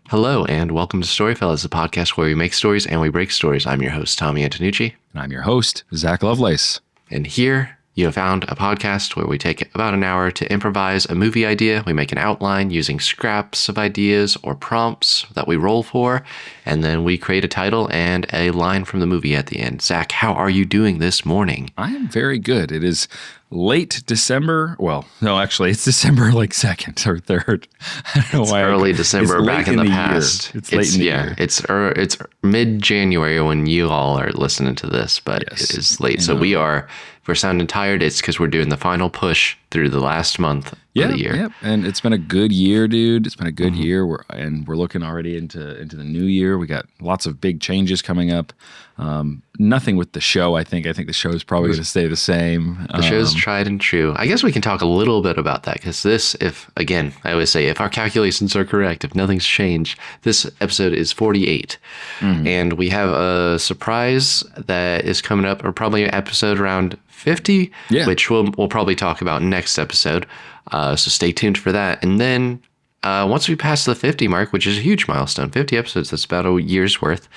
Hello, and welcome to StoryFellas, the podcast where we make stories and we break stories. I'm your host, Tommy Antonucci. And I'm your host, Zach Lovelace. And here you have found a podcast where we take about an hour to improvise a movie idea. We make an outline using scraps of ideas or prompts that we roll for, and then we create a title and a line from the movie at the end. Zach, how are you doing this morning? I am very good. It is late December. Well, no, actually, it's December like 2nd or 3rd. I don't know It's why. early December back in the past. It's late in the year. It's mid-January when you all are listening to this, but Yes. it is late. So if we're sounding tired, it's because we're doing the final push through the last month of the year. Yeah, and it's been a good year, dude. It's been a good year. We're looking already into the new year. We got lots of big changes coming up. Nothing with the show. I think the show is probably going to stay the same. The show's tried and true. I guess we can talk a little bit about that because I always say, if our calculations are correct, if nothing's changed, this episode is 48. And we have a surprise that is coming up, or probably an episode around 50, which we'll probably talk about next episode. So stay tuned for that. And then once we pass the 50 mark, which is a huge milestone, 50 episodes, that's about a year's worth.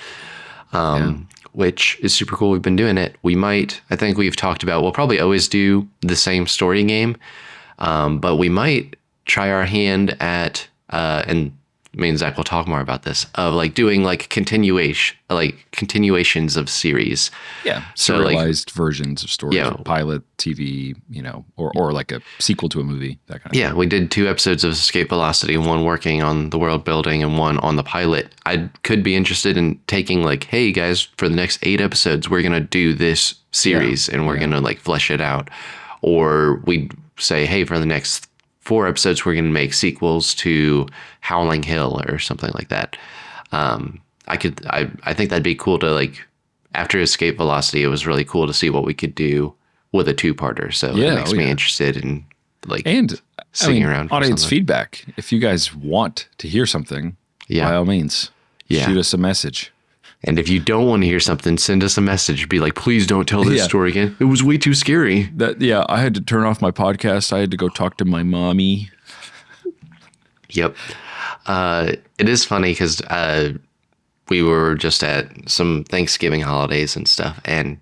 Which is super cool. We've been doing it. I think we've talked about, we'll probably always do the same story game, but we might try our hand at, and me and Zach will talk more about this, of like doing like continuations of series. Yeah. Serialized versions of stories, pilot, TV, or like a sequel to a movie, that kind of thing. Yeah, we did 2 episodes of Escape Velocity, one working on the world building and one on the pilot. I could be interested in taking like, hey guys, for the next 8 episodes, we're going to do this series and we're going to like flesh it out. Or we'd say, hey, for the next 4 episodes, we're going to make sequels to Howling Hill or something like that. I think that'd be cool to, like, after Escape Velocity, it was really cool to see what we could do with a 2-parter. So it makes me interested in sitting around for audience something. feedback. If you guys want to hear something, by all means, shoot us a message. And if you don't want to hear something, send us a message. Be like, please don't tell this story again. It was way too scary. I had to turn off my podcast. I had to go talk to my mommy. Yep. It is funny because we were just at some Thanksgiving holidays and stuff, and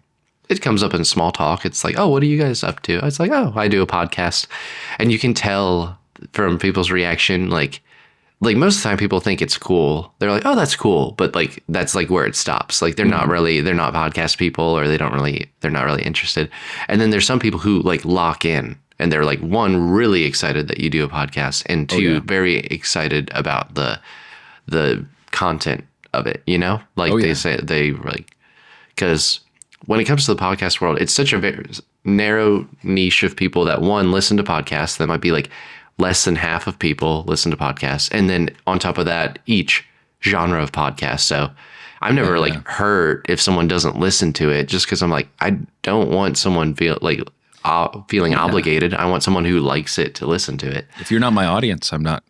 it comes up in small talk. It's like, oh, what are you guys up to? It's like, oh, I do a podcast. And you can tell from people's reaction, like most of the time people think it's cool. They're like, oh, that's cool. But like, that's like where it stops. Like they're not podcast people, or they're not really interested. And then there's some people who like lock in and they're like, 1, really excited that you do a podcast, and 2, very excited about the content of it, they say they like, because when it comes to the podcast world, it's such a very narrow niche of people that 1, listen to podcasts. That might be like less than half of people listen to podcasts. And then on top of that, each genre of podcast. So I've never hurt if someone doesn't listen to it, just because I'm like, I don't want someone feeling obligated. I want someone who likes it to listen to it. If you're not my audience, I'm not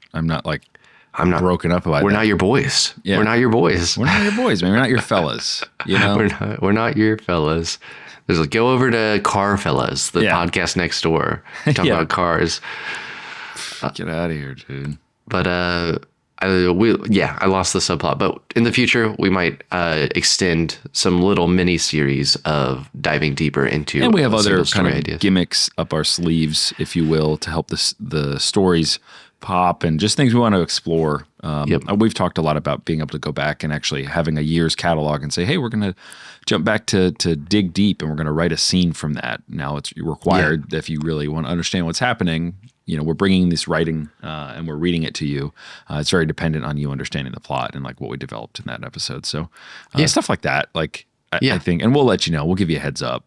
broken up about it. We're not your boys. Yeah. We're not your boys. We're not your boys, man. We're not your fellas. We're not your fellas. There's like, go over to Car Fellas, the podcast next door. Talk about cars. Get out of here, dude. But I lost the subplot. But in the future, we might extend some little mini series of diving deeper into. And we have other kind of ideas. Gimmicks up our sleeves, if you will, to help the stories pop, and just things we want to explore. We've talked a lot about being able to go back and actually having a year's catalog and say, hey, we're going to jump back to dig deep, and we're going to write a scene from that. Now it's required if you really want to understand what's happening. We're bringing this writing and we're reading it to you. It's very dependent on you understanding the plot and like what we developed in that episode. So stuff like that, I think, and we'll let you know. We'll give you a heads up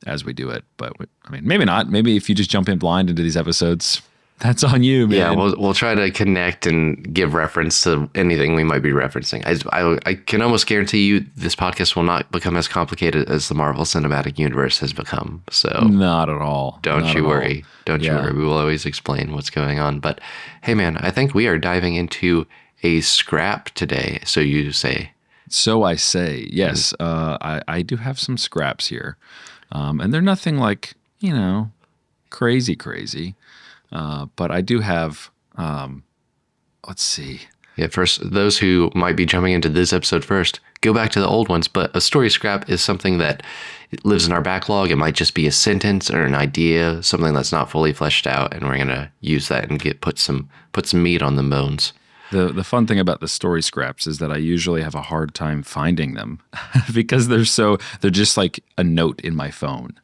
as we do it. But maybe not. Maybe if you just jump in blind into these episodes, that's on you, man. Yeah, we'll try to connect and give reference to anything we might be referencing. I can almost guarantee you this podcast will not become as complicated as the Marvel Cinematic Universe has become. So not at all. Don't you worry. Don't you worry. We will always explain what's going on. But hey, man, I think we are diving into a scrap today. So you say. So I say, yes. I do have some scraps here. And they're nothing like, crazy. But I do have, let's see. Yeah, first, those who might be jumping into this episode first, go back to the old ones. But a story scrap is something that lives in our backlog. It might just be a sentence or an idea, something that's not fully fleshed out, and we're gonna use that and put some meat on the bones. The fun thing about the story scraps is that I usually have a hard time finding them because they're just like a note in my phone,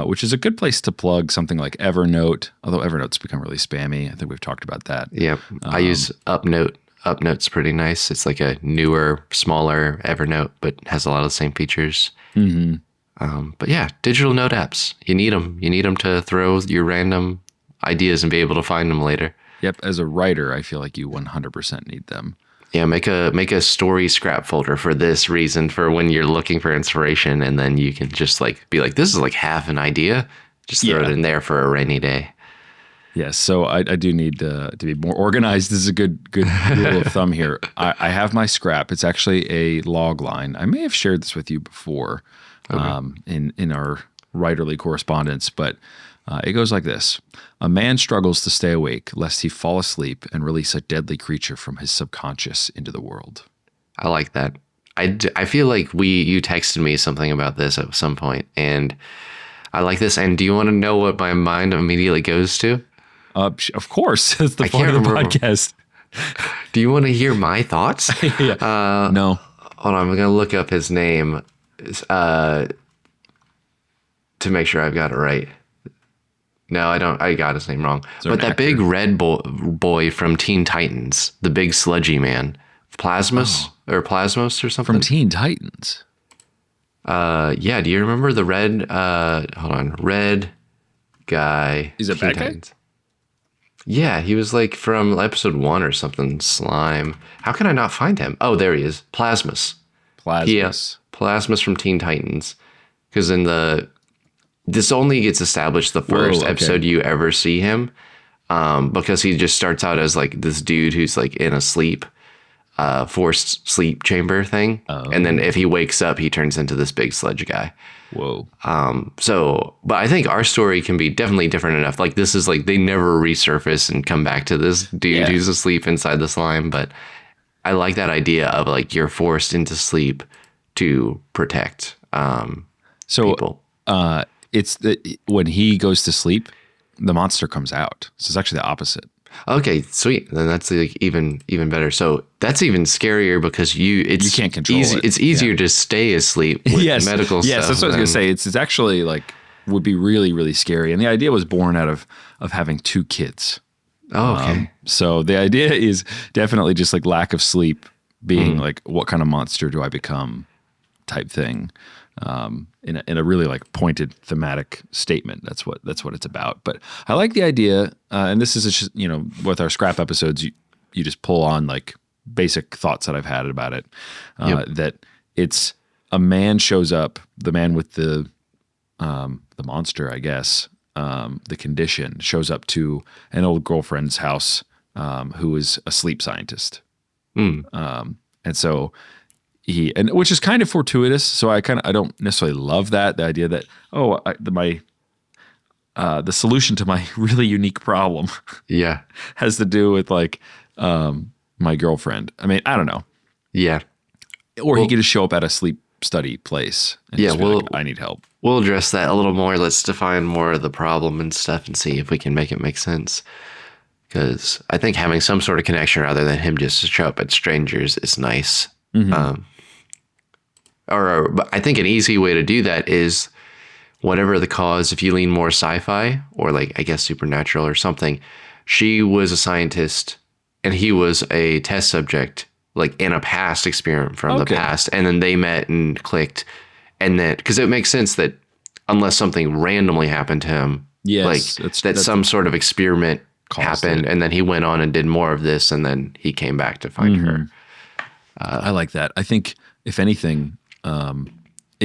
which is a good place to plug something like Evernote. Although Evernote's become really spammy. I think we've talked about that. Yeah, I use Upnote. Upnote's pretty nice. It's like a newer, smaller Evernote, but has a lot of the same features. But yeah, digital note apps. You need them. You need them to throw your random ideas and be able to find them later. Yep. As a writer, I feel like you 100% need them. Yeah, make a story scrap folder for this reason, for when you're looking for inspiration, and then you can just like be like, this is like half an idea. Just throw it in there for a rainy day. Yes, so I do need to be more organized. This is a good rule of thumb here. I have my scrap. It's actually a log line. I may have shared this with you before in our writerly correspondence, but it goes like this. A man struggles to stay awake lest he fall asleep and release a deadly creature from his subconscious into the world. I like that. I feel like you texted me something about this at some point, and I like this. And do you want to know what my mind immediately goes to? Of course. That's the point of the podcast. Do you want to hear my thoughts? No. Hold on. I'm going to look up his name to make sure I've got it right. No, I don't. I got his name wrong. But that big red boy from Teen Titans, the big sludgy man, Plasmos or something. From Teen Titans. Yeah. Do you remember the red? Hold on, red guy. He's a bad guy. Yeah, he was like from episode 1 or something. Slime. How can I not find him? Oh, there he is. Plasmus. Yes, Plasmus from Teen Titans. Because this only gets established the first episode you ever see him, because he just starts out as like this dude who's like in a forced sleep chamber thing, and then if he wakes up, he turns into this big sludge guy. Whoa. But I think our story can be definitely different enough. Like this is like they never resurface and come back to this dude who's asleep inside the slime. But I like that idea of like you're forced into sleep to protect people. It's when he goes to sleep, the monster comes out. So it's actually the opposite. Okay, sweet. Then that's like even better. So that's even scarier because you can't control it. It's easier to stay asleep with medical stuff. Yes, that's what I was gonna say. It's actually like would be really, really scary. And the idea was born out of having 2 kids. Oh, okay. So the idea is definitely just like lack of sleep being like, what kind of monster do I become type thing. In a really like pointed thematic statement. That's what it's about. But I like the idea, and this is just, with our scrap episodes, you just pull on like basic thoughts that I've had about it. That it's a man shows up, the man with the monster, I guess, the condition shows up to an old girlfriend's house, who is a sleep scientist, and so. Which is kind of fortuitous, so I don't necessarily love that, the idea that the solution to my really unique problem has to do with like my girlfriend. I mean, I don't know. Yeah. Or he could just show up at a sleep study place and just be like, I need help. We'll address that a little more. Let's define more of the problem and stuff and see if we can make it make sense. Because I think having some sort of connection rather than him just to show up at strangers is nice. But I think an easy way to do that is whatever the cause, if you lean more sci-fi or like, I guess, supernatural or something, she was a scientist and he was a test subject, like in a past experiment from the past. And then they met and clicked. And then, because it makes sense that unless something randomly happened to him, that's some sort of experiment happened. And then he went on and did more of this. And then he came back to find her. I like that. I think if anything,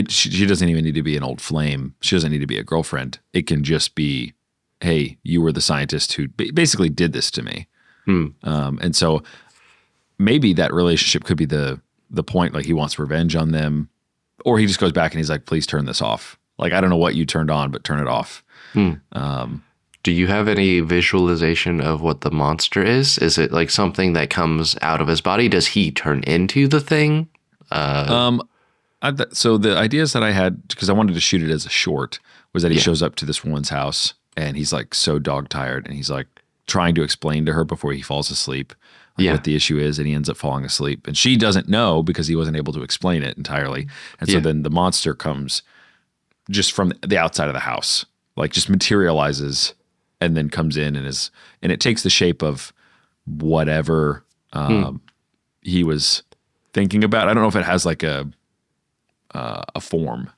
she doesn't even need to be an old flame. She doesn't need to be a girlfriend. It can just be, hey, you were the scientist who basically did this to me. And so maybe that relationship could be the point, like he wants revenge on them, or he just goes back and he's like, please turn this off. Like, I don't know what you turned on, but turn it off. Do you have any visualization of what the monster is? Is it like something that comes out of his body? Does he turn into the thing? So the ideas that I had, because I wanted to shoot it as a short, was that he Yeah. shows up to this woman's house and he's like so dog tired and he's like trying to explain to her before he falls asleep like Yeah. what the issue is, and he ends up falling asleep and she doesn't know because he wasn't able to explain it entirely. And so Yeah. then the monster comes just from the outside of the house, like just materializes and then comes in and it takes the shape of whatever he was thinking about. I don't know if it has like a form,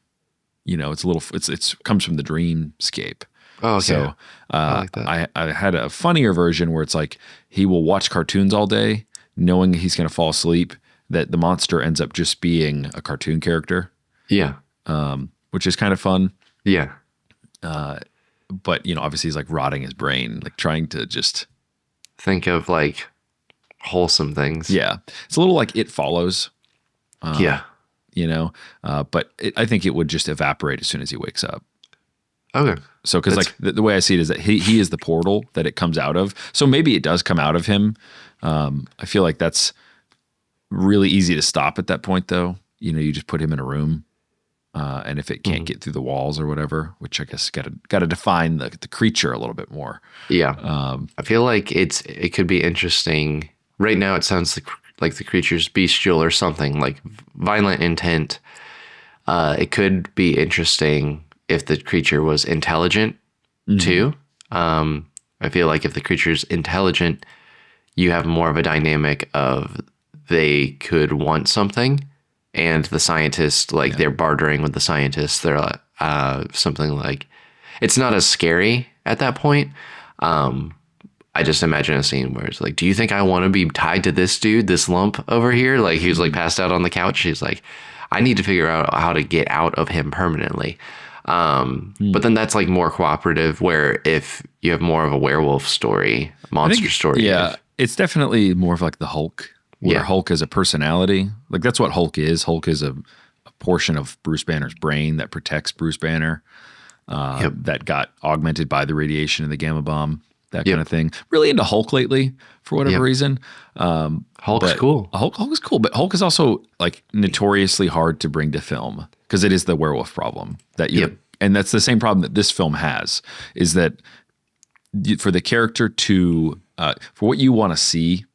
it's a little, it's comes from the dreamscape. Oh, okay. So I like that. I had a funnier version where it's like he will watch cartoons all day knowing he's going to fall asleep, that the monster ends up just being a cartoon character, Yeah. which is kind of fun. Yeah. But, obviously he's like rotting his brain, like trying to just, Think of like wholesome things. yeah, it's a little like It Follows, Yeah. But I think it would just evaporate as soon as he wakes up. Okay. So, because like the way I see it is that he is the portal that it comes out of. So maybe it does come out of him. I feel like that's really easy to stop at that point, though. You just put him in a room, and if it can't get through the walls or whatever, which I guess got to define the creature a little bit more. Yeah. I feel like it could be interesting. Right now, it sounds like the creature's bestial or something, like violent intent. It could be interesting if the creature was intelligent too. I feel like if the creature's intelligent, you have more of a dynamic of they could want something, and the scientist, like they're bartering with the scientist. They're something like, it's not as scary at that point. I just imagine a scene where it's like, do you think I want to be tied to this dude, this lump over here? Like he was like passed out on the couch. He's like, I need to figure out how to get out of him permanently. But then that's like more cooperative, where if you have more of a werewolf story, monster story. Yeah, it's definitely more of like the Hulk, where Hulk is a personality. Like that's what Hulk is. Hulk is a portion of Bruce Banner's brain that protects Bruce Banner, that got augmented by the radiation and the gamma bomb, that kind of thing. Really into Hulk lately for whatever reason. Hulk's cool. Hulk is cool, but Hulk is also like notoriously hard to bring to film because it is the werewolf problem that and that's the same problem that this film has, is that for the character to, for what you want to see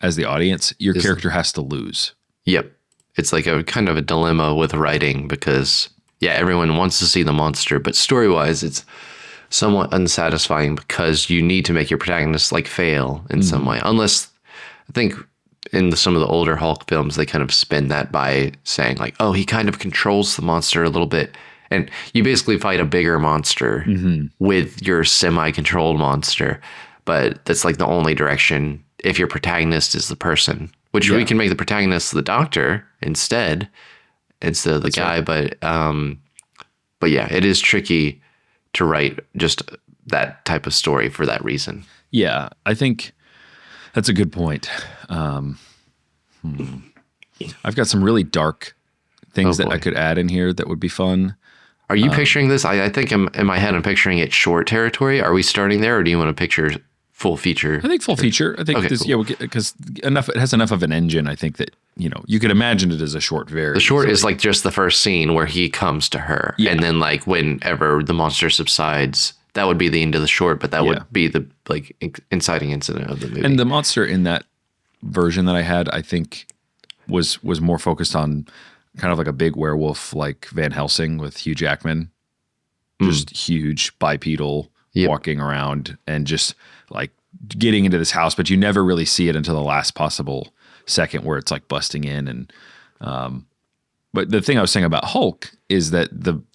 as the audience, your character has to lose. Yep. It's like a kind of a dilemma with writing because, everyone wants to see the monster, but story-wise, it's somewhat unsatisfying because you need to make your protagonist like fail in some way. Unless, I think in some of the older Hulk films, they kind of spin that by saying like, oh, he kind of controls the monster a little bit. And you basically fight a bigger monster with your semi-controlled monster. But that's like the only direction if your protagonist is the person, which we can make the protagonist the doctor instead of the guy. Right. But yeah, it is tricky to write just that type of story for that reason. Yeah, I think that's a good point. I've got some really dark things that I could add in here that would be fun. Are you picturing this? I think in my head, I'm picturing it short territory. Are we starting there, or do you want to picture full feature? I think full feature. I think because it has enough of an engine. I think that you could imagine it as a short. The short is like just the first scene where he comes to her, and then like whenever the monster subsides, that would be the end of the short. But that would be the like inciting incident of the movie. And the monster in that version that I had, I think, was more focused on kind of like a big werewolf, like Van Helsing with Hugh Jackman, just huge bipedal, walking around and just like getting into this house, but you never really see it until the last possible second where it's like busting in. And but the thing I was saying about Hulk is that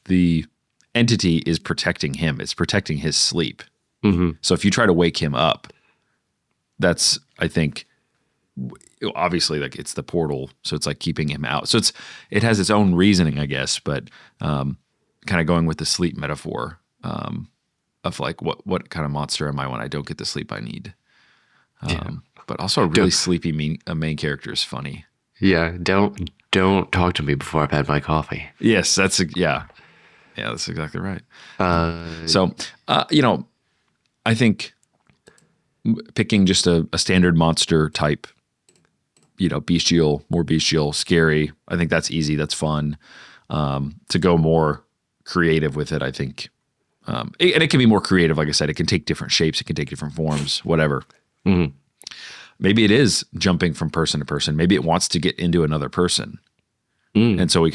the entity is protecting him. It's protecting his sleep. So if you try to wake him up, that's, I think, obviously like it's the portal, so it's like keeping him out. So it has its own reasoning, I guess, but kind of going with the sleep metaphor of like what kind of monster am I when I don't get the sleep I need? But also a really sleepy main character is funny. Yeah, don't talk to me before I've had my coffee. Yes, that's exactly right. So I think picking just a standard monster type, more bestial, scary. I think that's easy. That's fun. To go more creative with it, I think. And it can be more creative. Like I said, it can take different shapes. It can take different forms, whatever. Mm-hmm. Maybe it is jumping from person to person. Maybe it wants to get into another person. And so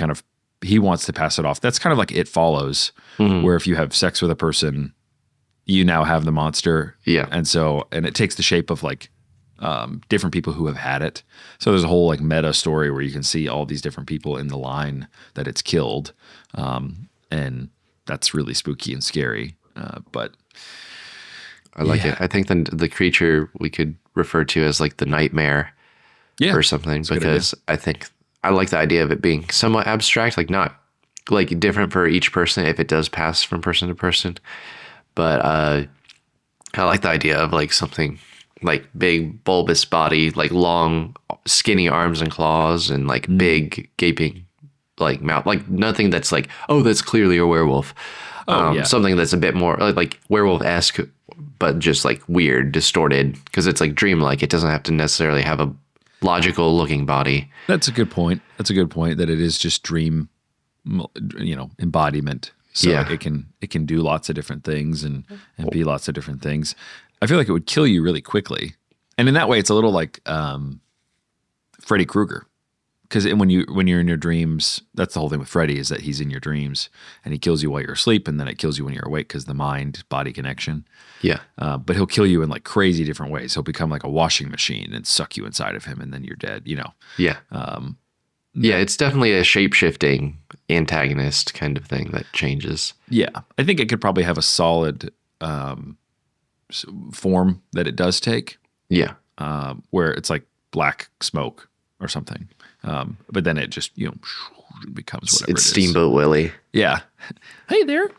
he wants to pass it off. That's kind of like It Follows, where if you have sex with a person, you now have the monster. Yeah. And it takes the shape of like different people who have had it. So there's a whole like meta story where you can see all these different people in the line that it's killed. And that's really spooky and scary. But I like it. I think the creature we could refer to as like the nightmare or something, because I think I like the idea of it being somewhat abstract, like not like different for each person if it does pass from person to person. But I like the idea of like something like big bulbous body, like long skinny arms and claws, and like big gaping like mouth, like nothing that's like, oh, that's clearly a werewolf. Something that's a bit more like werewolf-esque, but just like weird, distorted, because it's like dreamlike. It doesn't have to necessarily have a logical looking body. That's a good point. That it is just dream, embodiment. So it can do lots of different things and be lots of different things. I feel like it would kill you really quickly. And in that way, it's a little like Freddy Krueger. Because when you're in your dreams, that's the whole thing with Freddy, is that he's in your dreams and he kills you while you're asleep, and then it kills you when you're awake because the mind-body connection. Yeah. But he'll kill you in like crazy different ways. He'll become like a washing machine and suck you inside of him, and then you're dead. Yeah. Yeah, it's definitely a shape-shifting antagonist kind of thing that changes. Yeah, I think it could probably have a solid form that it does take. Yeah. Where it's like black smoke or something. But then it just, becomes whatever it's Steamboat Willie. Yeah. Hey there.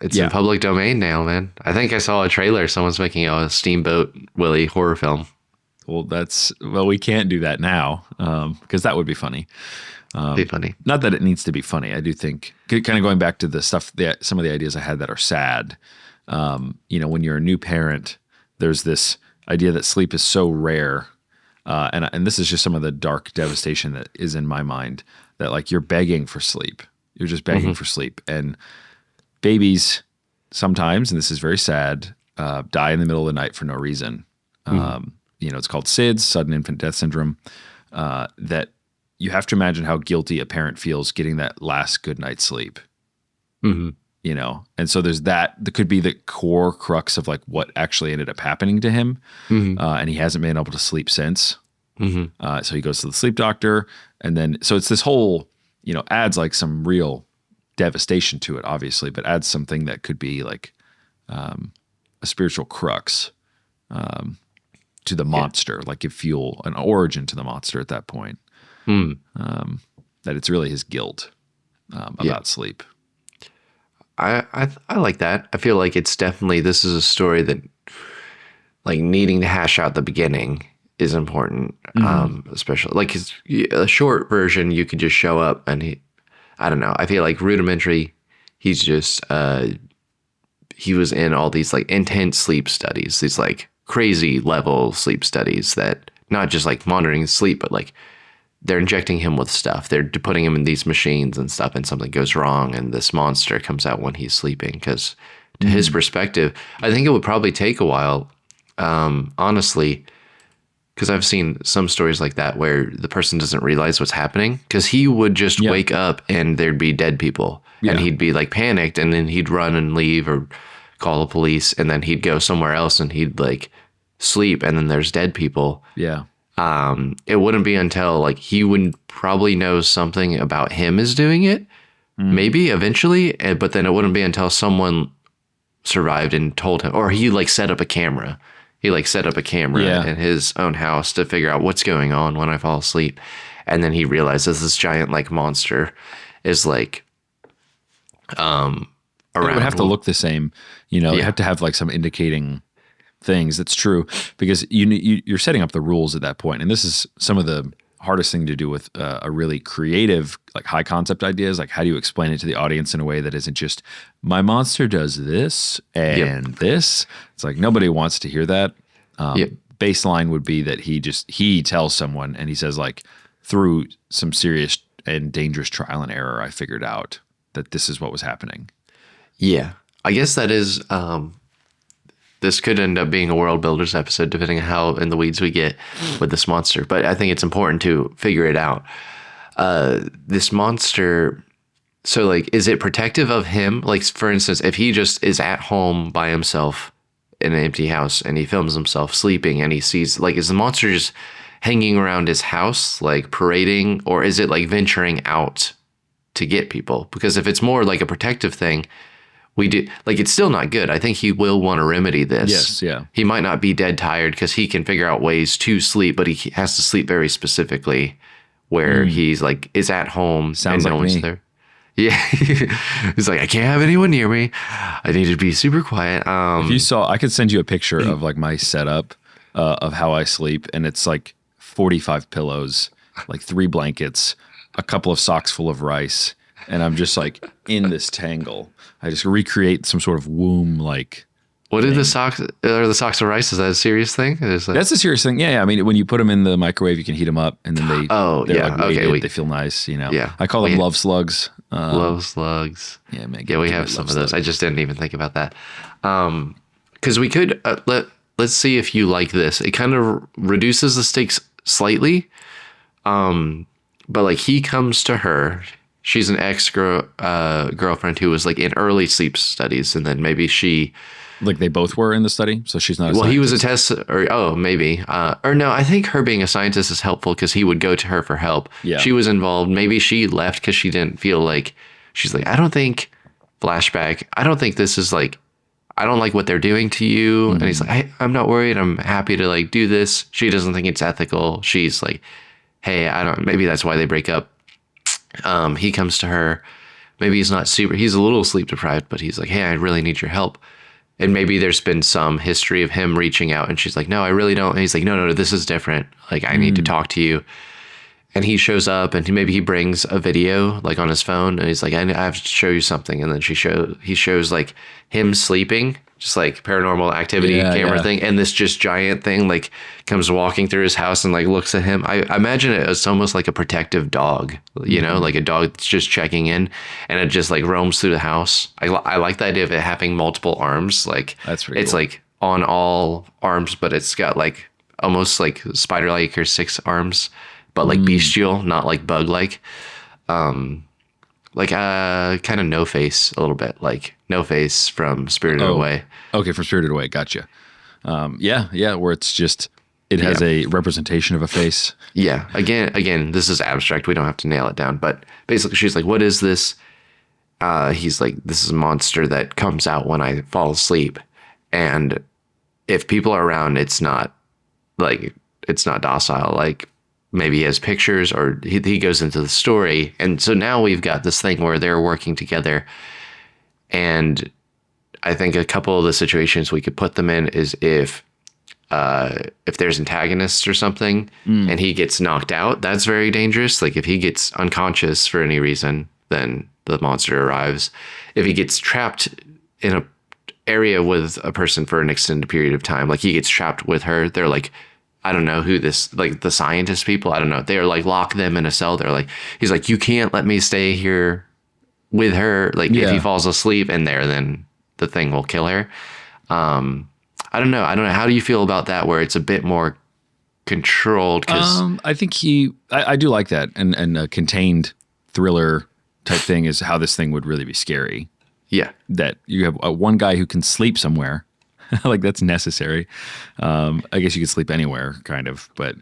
It's in public domain now, man. I think I saw a trailer. Someone's making a Steamboat Willie horror film. Well, we can't do that now, because that would be funny. Be funny. Not that it needs to be funny. I do think, kind of going back to the stuff, some of the ideas I had that are sad. When you're a new parent, there's this idea that sleep is so rare. And this is just some of the dark devastation that is in my mind, that like you're begging for sleep. You're just begging for sleep. And babies sometimes, and this is very sad, die in the middle of the night for no reason. It's called SIDS, sudden infant death syndrome, that you have to imagine how guilty a parent feels getting that last good night's sleep. And so there's that could be the core crux of like what actually ended up happening to him. And he hasn't been able to sleep since. So he goes to the sleep doctor, and then, so it's this whole, adds like some real devastation to it, obviously, but adds something that could be like a spiritual crux to the monster, like give fuel, an origin to the monster at that point. That it's really his guilt about sleep. I like that. I feel like it's definitely, this is a story that like needing to hash out the beginning is important. Especially like a short version, you could just show up and I don't know. I feel like rudimentary, he's just, he was in all these like intense sleep studies, these like crazy level sleep studies that not just like monitoring sleep, but like they're injecting him with stuff. They're putting him in these machines and stuff, and something goes wrong, and this monster comes out when he's sleeping. Because to his perspective, I think it would probably take a while, honestly, because I've seen some stories like that where the person doesn't realize what's happening, because he would just wake up and there'd be dead people, and he'd be like panicked, and then he'd run and leave or call the police, and then he'd go somewhere else and he'd like sleep, and then there's dead people. Yeah. It wouldn't be until like he would probably know something about him is doing it, maybe eventually, but then it wouldn't be until someone survived and told him, or he like set up a camera. He like set up a camera in his own house to figure out what's going on when I fall asleep. And then he realizes this giant like monster is like around. It would have to look the same, you have to have like some indicating things. That's true, because you're setting up the rules at that point. And this is some of the hardest thing to do with a really creative, like high concept ideas. Like, how do you explain it to the audience in a way that isn't just my monster does this and this? It's like nobody wants to hear that. Baseline would be that he tells someone and he says, like, through some serious and dangerous trial and error, I figured out that this is what was happening. Yeah, I guess that is. This could end up being a world builders episode, depending on how in the weeds we get with this monster. But I think it's important to figure it out. This monster, so like, is it protective of him? Like, for instance, if he just is at home by himself in an empty house and he films himself sleeping and he sees, like, is the monster just hanging around his house, like parading, or is it like venturing out to get people? Because if it's more like a protective thing, we do, like, it's still not good. I think he will want to remedy this. Yes, yeah. He might not be dead tired because he can figure out ways to sleep, but he has to sleep very specifically where he's like is at home. Sounds and like no one's me. there. Yeah. He's like, I can't have anyone near me. I need to be super quiet. If you saw, I could send you a picture of like my setup of how I sleep, and it's like 45 pillows, like 3 blankets, a couple of socks full of rice, and I'm just like in this tangle. I just recreate some sort of womb like. What are the socks? Are the socks of rice? Is that a serious thing? That's a serious thing. Yeah. I mean, when you put them in the microwave, you can heat them up, and then they're like weighted, they feel nice. You know. Yeah. I call them love slugs. Love slugs. Yeah, man. Yeah, we have some of those. I just didn't even think about that. Because we could let's see if you like this. It kind of reduces the stakes slightly. But like he comes to her. She's an girlfriend who was like in early sleep studies, and then maybe she. Like they both were in the study, so she's not. Well, he was a test, or maybe, or no. I think her being a scientist is helpful because he would go to her for help. Yeah, she was involved. Maybe she left because she didn't feel like. She's like, I don't think. Flashback. I don't think this is like. I don't like what they're doing to you. And he's like, I'm not worried. I'm happy to like do this. She doesn't think it's ethical. She's like, hey, I don't. Maybe that's why they break up. He comes to her. Maybe he's not super. He's a little sleep deprived, but he's like, hey, I really need your help. And maybe there's been some history of him reaching out, and she's like, no, I really don't. And he's like, no, this is different. Like, I need to talk to you. And he shows up, and maybe he brings a video like on his phone, and he's like, I have to show you something. And then he shows like him sleeping, just like Paranormal Activity camera thing, and this just giant thing like comes walking through his house and like looks at him. I imagine it as almost like a protective dog, you know, like a dog that's just checking in, and it just like roams through the house. I like the idea of it having multiple arms, like that's pretty it's cool. like on all arms, but it's got like almost like spider-like or 6 arms, but like bestial, not like bug-like. Like kind of No Face a little bit, like No Face from Spirited Away. Okay, from Spirited Away, gotcha. Yeah, where it's just it has a representation of a face. Yeah. Again, this is abstract. We don't have to nail it down, but basically, she's like, "What is this?" He's like, "This is a monster that comes out when I fall asleep, and if people are around, it's not docile. Like." Maybe he has pictures, or he goes into the story. And so now we've got this thing where they're working together. And I think a couple of the situations we could put them in is if there's antagonists or something and he gets knocked out, that's very dangerous. Like if he gets unconscious for any reason, then the monster arrives. If he gets trapped in a area with a person for an extended period of time, like he gets trapped with her, they're like, I don't know who this, like the scientist people, I don't know. They're like, lock them in a cell. They're like, he's like, you can't let me stay here with her. Like if he falls asleep in there, then the thing will kill her. I don't know. How do you feel about that? Where it's a bit more controlled? I think I do like that. And a contained thriller type thing is how this thing would really be scary. Yeah. That you have one guy who can sleep somewhere. Like that's necessary. I guess you could sleep anywhere, kind of. But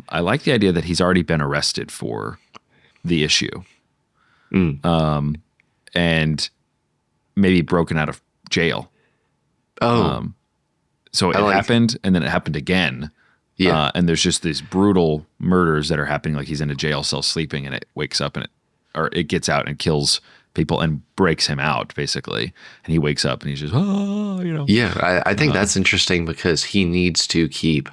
I like the idea that he's already been arrested for the issue, and maybe broken out of jail. So it happened, and then it happened again. Yeah, and there's just these brutal murders that are happening. Like he's in a jail cell sleeping, and it wakes up, and it gets out and kills people and breaks him out basically, and he wakes up and he's just Yeah, I think that's interesting because he needs to keep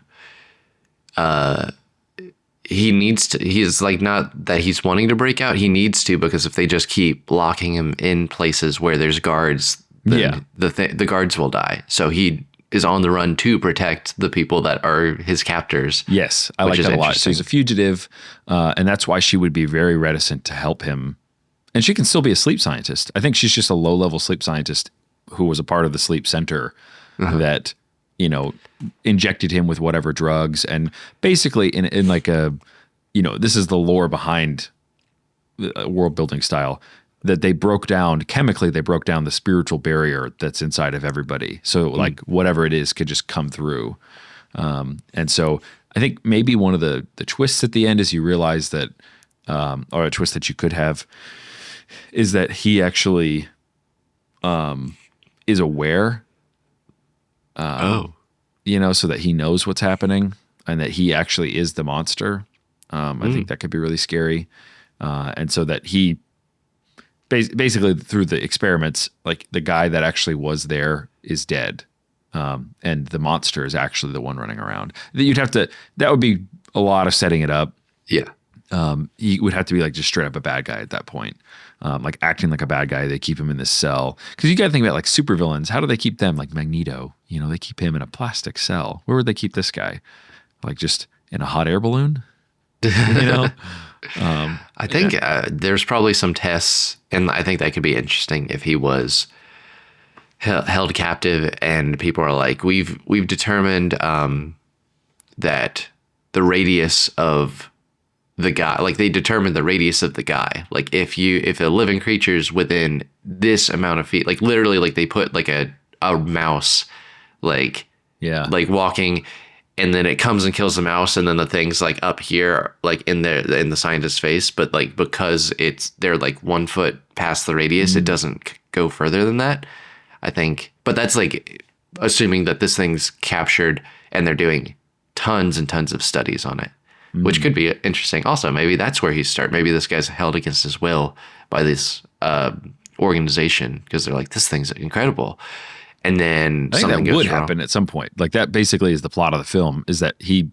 he needs to. He's like, not that he's wanting to break out. He needs to, because if they just keep locking him in places where there's guards, then the guards will die. So he is on the run to protect the people that are his captors. Yes, I like that a lot. So he's a fugitive, and that's why she would be very reticent to help him. And she can still be a sleep scientist. I think she's just a low-level sleep scientist who was a part of the sleep center that, you know, injected him with whatever drugs. And basically in like a, you know, this is the lore behind world building style, that they broke down chemically, they broke down the spiritual barrier that's inside of everybody. So like whatever it is could just come through. And so I think maybe one of the twists at the end is you realize that, or a twist that you could have, is that he actually is aware. You know, so that he knows what's happening and that he actually is the monster. I think that could be really scary. And so that he basically through the experiments, like the guy that actually was there is dead. And the monster is actually the one running around. That would be a lot of setting it up. Yeah. He would have to be like just straight up a bad guy at that point. Like acting like a bad guy. They keep him in this cell. Because you got to think about like supervillains. How do they keep them? Like Magneto, you know, they keep him in a plastic cell. Where would they keep this guy? Like just in a hot air balloon? You know? I think there's probably some tests, and I think that could be interesting if he was held captive and people are like, we've determined that the radius of the guy, like they determined the radius of the guy. Like if a living creature's within this amount of feet, like literally, like they put like a mouse, like walking, and then it comes and kills the mouse, and then the thing's like up here, like in the scientist's face, but like because they're like 1 foot past the radius, it doesn't go further than that, I think. But that's like assuming that this thing's captured and they're doing tons and tons of studies on it. Which could be interesting. Also, maybe that's where maybe this guy's held against his will by this organization because they're like, this thing's incredible. And then I think something that goes would wrong. happen at some point. Like that basically is the plot of the film, is that he,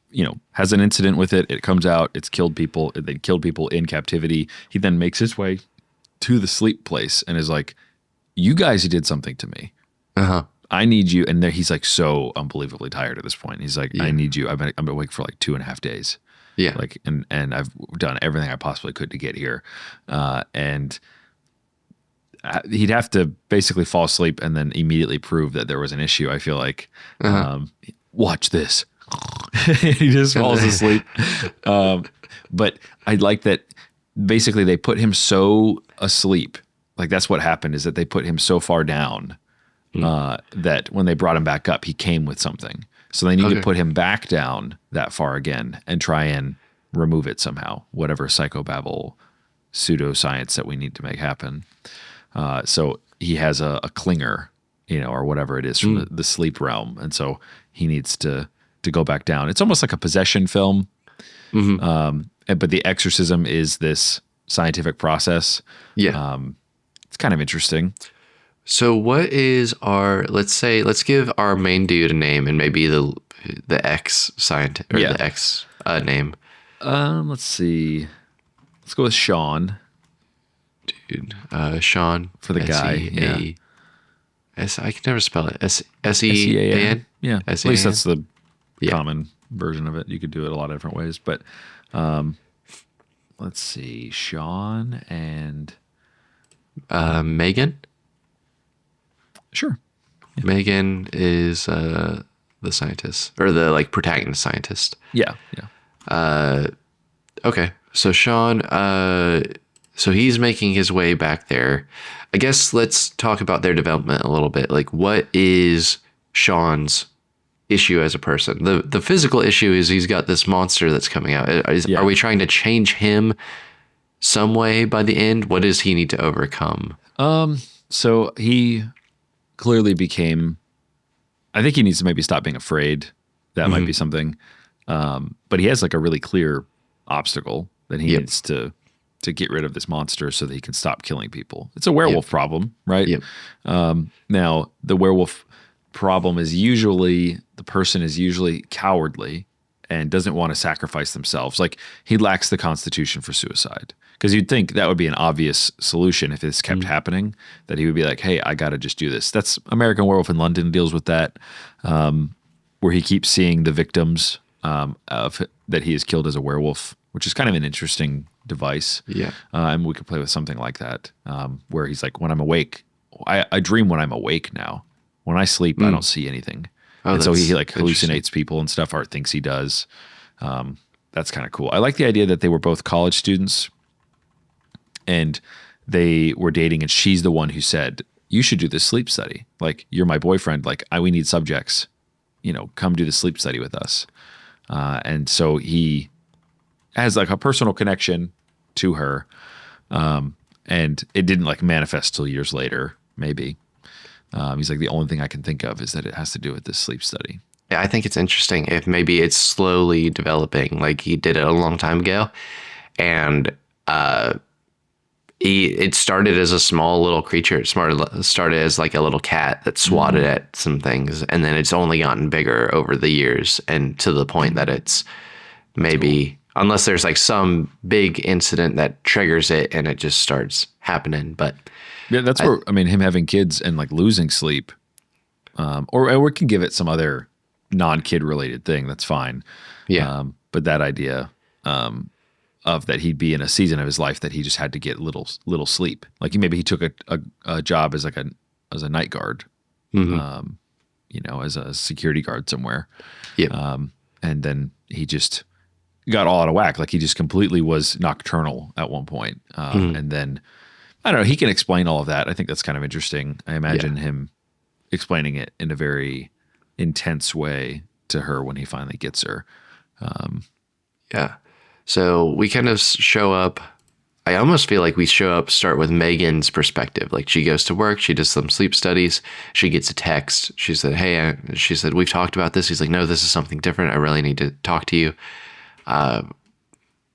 you know, has an incident with it. It comes out, it's killed people. They killed people in captivity. He then makes his way to the sleep place and is like, you guys did something to me. I need you. And he's like so unbelievably tired at this point. He's like, I need you. I've been awake for like 2.5 days. Yeah. Like, and I've done everything I possibly could to get here. And he'd have to basically fall asleep and then immediately prove that there was an issue. I feel like, watch this. He just falls asleep. But I like that basically they put him so asleep. Like that's what happened, is that they put him so far down that when they brought him back up, he came with something. So they need to put him back down that far again and try and remove it somehow, whatever psychobabble pseudoscience that we need to make happen. So he has a clinger, you know, or whatever it is from the sleep realm. And so he needs to go back down. It's almost like a possession film. But the exorcism is this scientific process. Yeah. It's kind of interesting. So what is let's give our main dude a name and maybe the X scientist or the X name. Let's see. Let's go with Sean. Dude, Sean for the guy. S-E-A- I can never spell it. S-E-A-N? Yeah. S-E-A-N? At least that's the common version of it. You could do it a lot of different ways, but let's see. Sean and Megan? Sure. Yeah. Megan is the scientist, or the like protagonist scientist. Yeah. Okay. So Sean, so he's making his way back there. I guess let's talk about their development a little bit. Like, what is Sean's issue as a person? The physical issue is he's got this monster that's coming out. Are we trying to change him some way by the end? What does he need to overcome? So he clearly became, I think he needs to maybe stop being afraid. That might be something. But he has like a really clear obstacle that he needs to get rid of this monster so that he can stop killing people. It's a werewolf problem, right? Now the werewolf problem is usually the person is usually cowardly and doesn't want to sacrifice themselves. Like, he lacks the constitution for suicide. Because you'd think that would be an obvious solution if this kept happening, that he would be like, hey, I got to just do this. That's American Werewolf in London deals with that, where he keeps seeing the victims of that he has killed as a werewolf, which is kind of an interesting device. Yeah. And we could play with something like that, where he's like, when I'm awake, I dream when I'm awake now. When I sleep, I don't see anything. Oh, and so he like interesting. hallucinates people and stuff, or thinks he does. That's kind of cool. I like the idea that they were both college students and they were dating, and she's the one who said, you should do this sleep study. Like, you're my boyfriend. Like, we need subjects, come do the sleep study with us. And so he has like a personal connection to her. And it didn't like manifest till years later, maybe. He's like, the only thing I can think of is that it has to do with this sleep study. Yeah, I think it's interesting if maybe it's slowly developing. Like, he did it a long time ago, and it started as a small little creature. It started as like a little cat that swatted at some things, and then it's only gotten bigger over the years, and to the point that it's maybe, unless there's like some big incident that triggers it and it just starts happening. But yeah, that's where, him having kids and like losing sleep, or we can give it some other non-kid related thing. That's fine. Yeah. But that idea, of that he'd be in a season of his life that he just had to get little sleep. Like, maybe he took a job as like as a night guard, as a security guard somewhere. Yeah. And then he just got all out of whack. Like, he just completely was nocturnal at one point. And then, I don't know, he can explain all of that. I think that's kind of interesting. I imagine him explaining it in a very intense way to her when he finally gets her. Yeah. So we kind of show up. I almost feel like we start with Megan's perspective. Like, she goes to work, she does some sleep studies, she gets a text. She said, hey, we've talked about this. He's like, no, this is something different. I really need to talk to you. And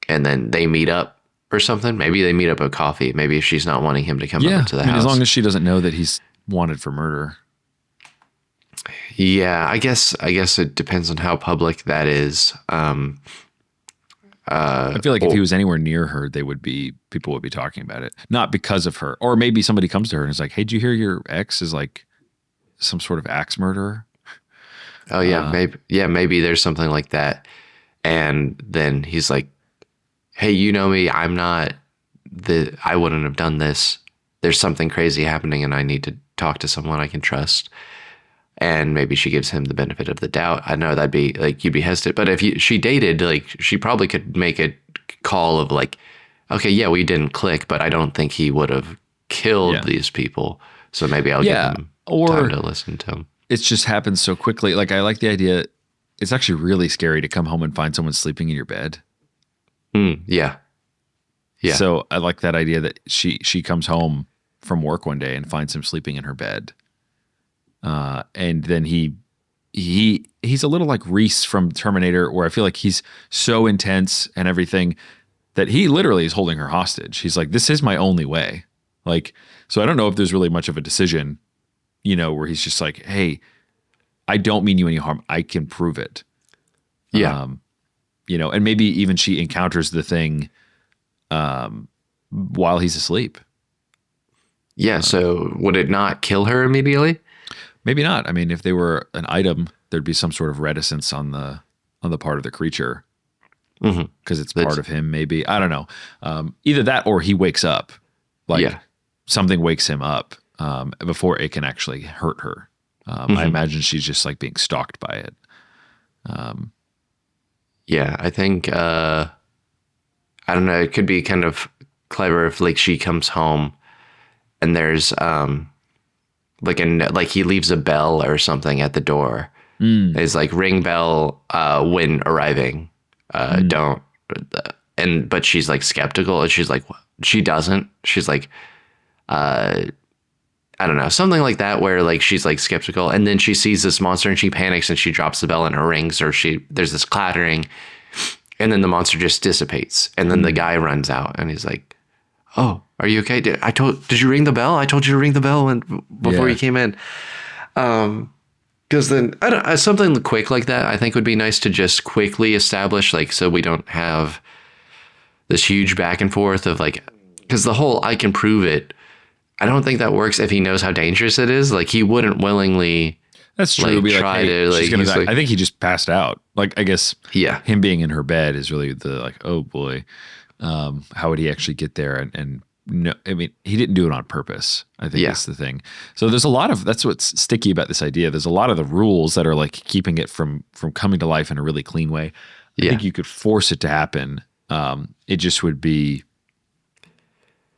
then they meet up or something. Maybe they meet up at coffee. Maybe she's not wanting him to come over to the house. As long as she doesn't know that he's wanted for murder. Yeah, I guess it depends on how public that is. I feel like if he was anywhere near her, people would be talking about it. Not because of her. Or maybe somebody comes to her and is like, hey, did you hear your ex is like some sort of axe murderer? Oh yeah, maybe there's something like that. And then he's like, hey, you know me, I wouldn't have done this. There's something crazy happening and I need to talk to someone I can trust. And maybe she gives him the benefit of the doubt. I know that'd be like, you'd be hesitant, but if she dated, like, she probably could make a call of like, okay, yeah, we didn't click, but I don't think he would have killed these people. So maybe I'll give him time to listen to him. It just happens so quickly. Like, I like the idea. It's actually really scary to come home and find someone sleeping in your bed. Yeah. Yeah. So I like that idea that she comes home from work one day and finds him sleeping in her bed. And then he's a little like Reese from Terminator, where I feel like he's so intense and everything that he literally is holding her hostage. He's like, this is my only way. Like, so I don't know if there's really much of a decision, where he's just like, hey, I don't mean you any harm. I can prove it. Yeah. And maybe even she encounters the thing, while he's asleep. Yeah. So would it not kill her immediately? Maybe not. I mean, if they were an item, there'd be some sort of reticence on the part of the creature, because it's part of him. Maybe, I don't know. Either that or he wakes up, like something wakes him up before it can actually hurt her. I imagine she's just like being stalked by it. Yeah, I think I don't know. It could be kind of clever if like she comes home and there's like he leaves a bell or something at the door. It's like, ring bell when arriving. Don't. But she's like skeptical, and she's like, she doesn't. She's like, I don't know, something like that, where like she's like skeptical, and then she sees this monster and she panics and she drops the bell and it rings, or there's this clattering, and then the monster just dissipates, and then the guy runs out and he's like, oh, are you okay? Did you ring the bell? I told you to ring the bell before you came in. Because then I don't, something quick like that, I think would be nice to just quickly establish, like, so we don't have this huge back and forth of like, because the whole I can prove it, I don't think that works if he knows how dangerous it is. Like, he wouldn't willingly. That's true. Like, Be try like, hey, to like. she's gonna He's die. like, I think he just passed out. Like, I guess yeah, him being in her bed is really the like, oh boy, how would he actually get there? And no, I mean, he didn't do it on purpose. I think that's the thing. So there's a lot of, that's what's sticky about this idea. There's a lot of the rules that are like keeping it from coming to life in a really clean way. I think you could force it to happen. It just would be,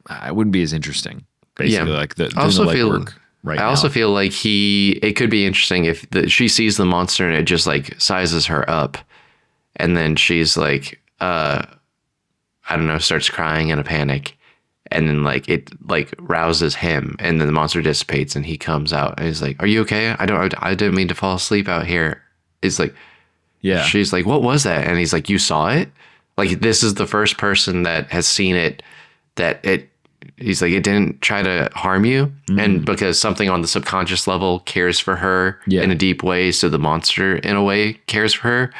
it wouldn't be as interesting. Basically, like the legwork. Right. I also feel like it could be interesting if she sees the monster and it just like sizes her up, and then she's like, I don't know, starts crying in a panic, and then like it like rouses him, and then the monster dissipates, and he comes out, and he's like, "Are you okay? I didn't mean to fall asleep out here." It's like, she's like, "What was that?" And he's like, "You saw it? Like, this is the first person that has seen it. He's like, it didn't try to harm you." And because something on the subconscious level cares for her in a deep way, so the monster in a way cares for her.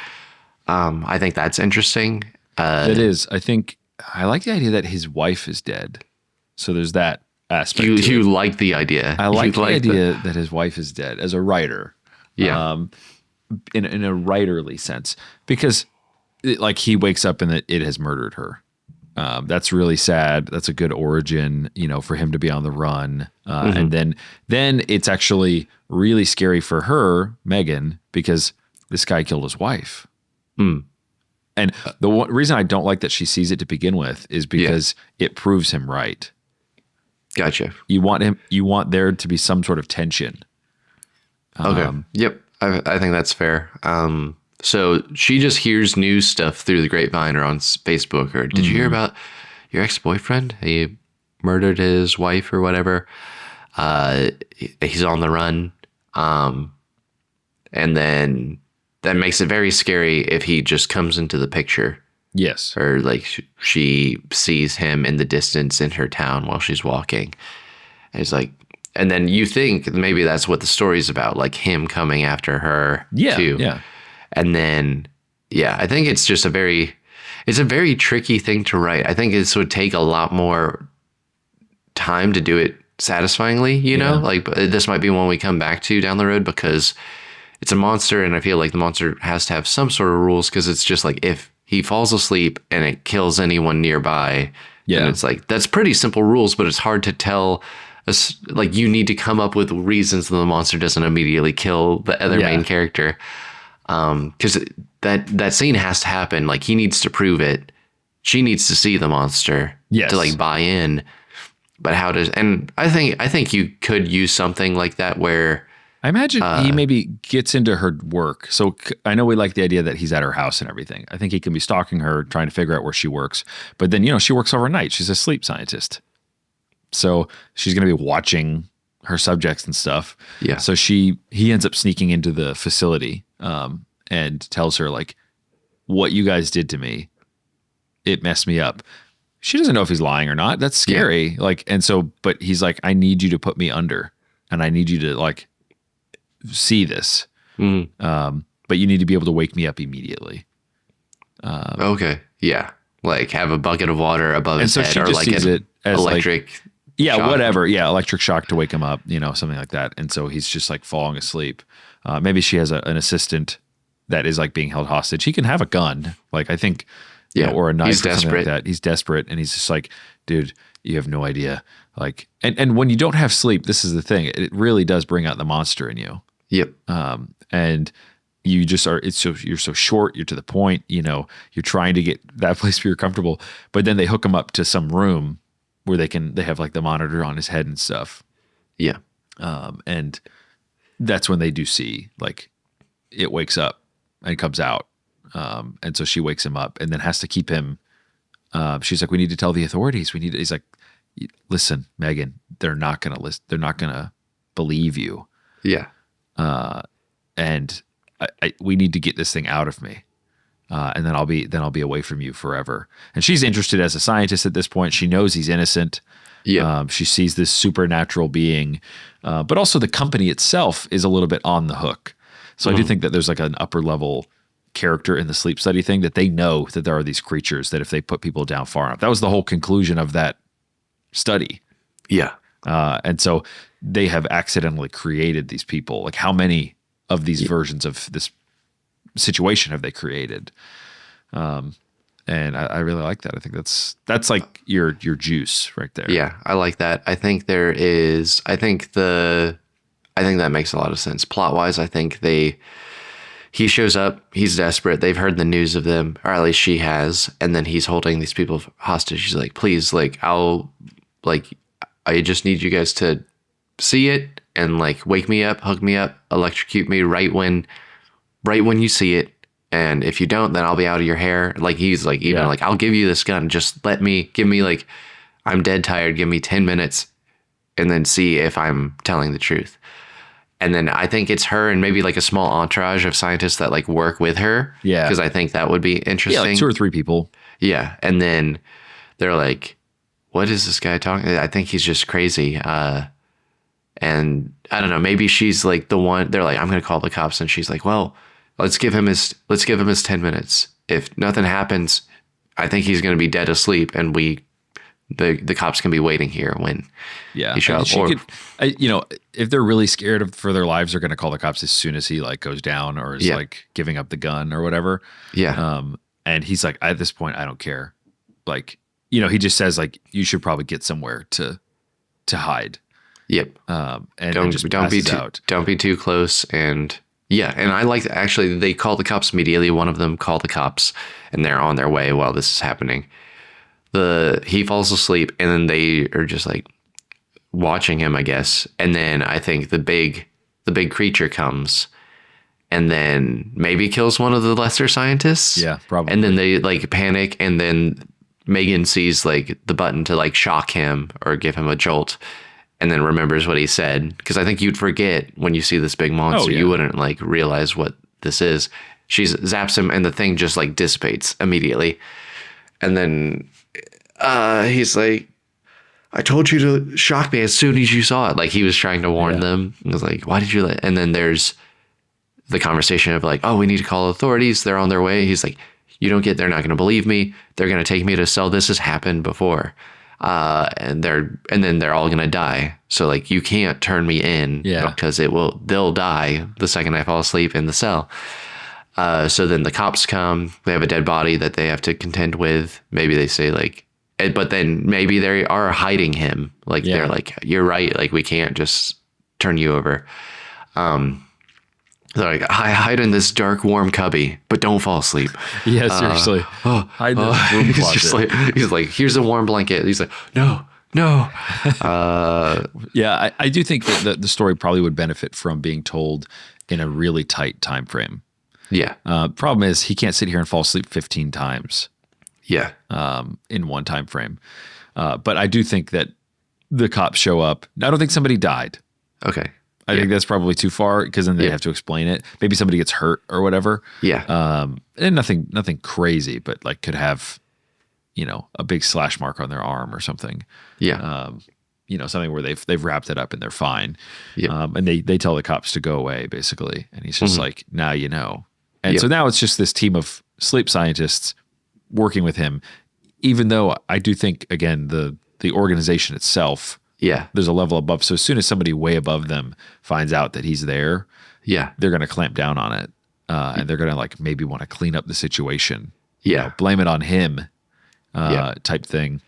I think that's interesting. It is. I think I like the idea that his wife is dead. So there's that aspect. You like the idea. I like the idea that his wife is dead as a writer. Yeah. In a writerly sense, because like he wakes up and it has murdered her. That's really sad. That's a good origin, for him to be on the run. And then it's actually really scary for her, Megan, because this guy killed his wife. And the reason I don't like that she sees it to begin with is because it proves him right. Gotcha. You want there to be some sort of tension. Okay. Yep. I think that's fair. So she just hears news stuff through the grapevine or on Facebook, or did you hear about your ex-boyfriend? He murdered his wife or whatever. He's on the run. And then that makes it very scary if he just comes into the picture. Yes. Or like she sees him in the distance in her town while she's walking. And it's like, and then you think maybe that's what the story's about, like him coming after her too. Yeah. And then, I think it's just it's a very tricky thing to write. I think this would take a lot more time to do it satisfyingly, like this might be one we come back to down the road because it's a monster. And I feel like the monster has to have some sort of rules, because it's just like, if he falls asleep and it kills anyone nearby, and it's like, that's pretty simple rules, but it's hard to tell. Like, you need to come up with reasons that the monster doesn't immediately kill the other main character. Because that scene has to happen. Like, he needs to prove it. She needs to see the monster to like buy in. But and I think you could use something like that where I imagine he maybe gets into her work. So I know we like the idea that he's at her house and everything. I think he can be stalking her, trying to figure out where she works. But then, she works overnight. She's a sleep scientist. So she's going to be watching her subjects and stuff. Yeah. So he ends up sneaking into the facility and tells her, like, what you guys did to me, it messed me up. She doesn't know if he's lying or not. That's scary. Yeah. Like, and so, but he's like, I need you to put me under, and I need you to like see this. But you need to be able to wake me up immediately. Okay. Yeah. Like have a bucket of water above his head, or like an electric. Like, shock. Whatever. Yeah. Electric shock to wake him up, something like that. And so he's just like falling asleep. Maybe she has an assistant that is like being held hostage. He can have a gun. Like, I think, or a knife. He's desperate. Like that. He's desperate. And he's just like, dude, you have no idea. Like, and when you don't have sleep, this is the thing. It really does bring out the monster in you. Yep. And you just are, you're so short, you're to the point, you're trying to get that place where you're comfortable, but then they hook him up to some room where they have like the monitor on his head and stuff. Yeah. And that's when they do see, like, it wakes up and comes out. And so she wakes him up and then has to keep him. She's like, we need to tell the authorities. He's like, listen, Megan, they're not going to listen. They're not going to believe you. Yeah. And we need to get this thing out of me. And then I'll be away from you forever. And she's interested as a scientist at this point. She knows he's innocent. Yeah. She sees this supernatural being, but also the company itself is a little bit on the hook. So I do think that there's like an upper level character in the sleep study thing that they know that there are these creatures that if they put people down far enough, that was the whole conclusion of that study. Yeah. And so they have accidentally created these people. Like how many of these versions of this situation have they created? And I really like that. I think that's like your juice right there. Yeah, I like that. I think that makes a lot of sense. Plot wise, I think he shows up, he's desperate, they've heard the news of them, or at least she has, and then he's holding these people hostage. He's like, please, like, I just need you guys to see it and like wake me up, hug me up, electrocute me right when you see it. And if you don't, then I'll be out of your hair. Like he's like, even like, I'll give you this gun. Just give me like, I'm dead tired. Give me 10 minutes and then see if I'm telling the truth. And then I think it's her and maybe like a small entourage of scientists that like work with her. Yeah. Because I think that would be interesting. Yeah, like 2 or 3 people. Yeah. And then they're like, what is this guy talking? I think he's just crazy. And I don't know, maybe she's like the one, they're like, I'm going to call the cops. And she's like, well, let's give him his 10 minutes. If nothing happens, I think he's going to be dead asleep. And the cops can be waiting here when he shows up. If they're really scared for their lives, they're going to call the cops as soon as he like goes down or is like giving up the gun or whatever. Yeah. And he's like, at this point, I don't care. Like, he just says like, you should probably get somewhere to hide. Yep. And don't be too close. And and I like that actually they call the cops immediately. One of them called the cops and they're on their way while this is happening. He falls asleep and then they are just like watching him, I guess. And then I think the big creature comes and then maybe kills one of the lesser scientists. Yeah, probably. And then they like panic and then Megan sees like the button to like shock him or give him a jolt. And then remembers what he said. Because I think you'd forget when you see this big monster. You wouldn't like realize what this is. She zaps him and the thing just like dissipates immediately. And then he's like, I told you to shock me as soon as you saw it. Like he was trying to warn them. He was like, why did you let? And then there's the conversation of like, oh, we need to call authorities. They're on their way. He's like, they're not going to believe me. They're going to take me to a cell. This has happened before. And then they're all gonna die. So like you can't turn me in because they'll die the second I fall asleep in the cell. So then the cops come, they have a dead body that they have to contend with. Maybe they say like, but then maybe they are hiding him. Like they're like, you're right. Like we can't just turn you over. They're like, hide in this dark, warm cubby, but don't fall asleep. Yeah, seriously. Hide in the room closet. He's like, here's a warm blanket. He's like, no. I do think that the story probably would benefit from being told in a really tight time frame. Yeah. Problem is he can't sit here and fall asleep 15 times. Yeah. In one time frame. But I do think that the cops show up. I don't think somebody died. Okay. I think that's probably too far because then they have to explain it. Maybe somebody gets hurt or whatever. Yeah. And nothing crazy, but like could have, a big slash mark on their arm or something. Yeah. Something where they've wrapped it up and they're fine. Yeah. And they tell the cops to go away basically. And he's just like, now you know. And so now it's just this team of sleep scientists working with him, even though I do think, again, the organization itself, there's a level above. So as soon as somebody way above them finds out that he's there, they're going to clamp down on it. And they're going to like maybe want to clean up the situation. Blame it on him type thing.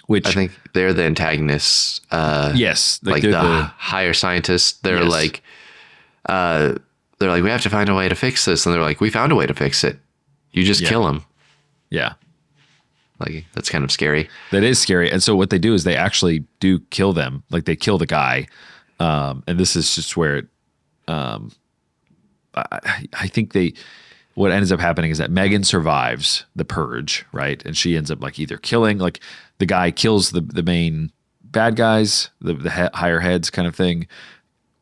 Which I think they're the antagonists. Yes. Like the higher scientists. They're like, we have to find a way to fix this. And they're like, we found a way to fix it. You just kill him. Yeah. Like, that's kind of scary. That is scary. And so what they do is they actually do kill them. Like they kill the guy. And this is just where I think what ends up happening is that Megan survives the purge, right? And she ends up like either killing, like the guy kills the main bad guys, the higher heads kind of thing,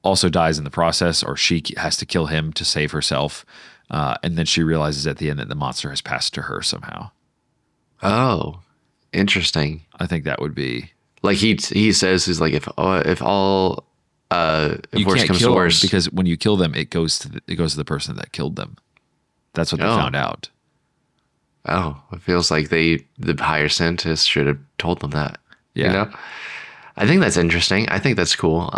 also dies in the process, or she has to kill him to save herself. And then she realizes at the end that the monster has passed to her somehow. Oh, interesting. I think that would be like he says, he's like, if all If You worse can't comes to kill them worse. because when you kill them, it goes to the person that killed them. That's what they found out. Oh, it feels like the higher scientists should have told them that. Yeah. You know? I think that's interesting. I think that's cool.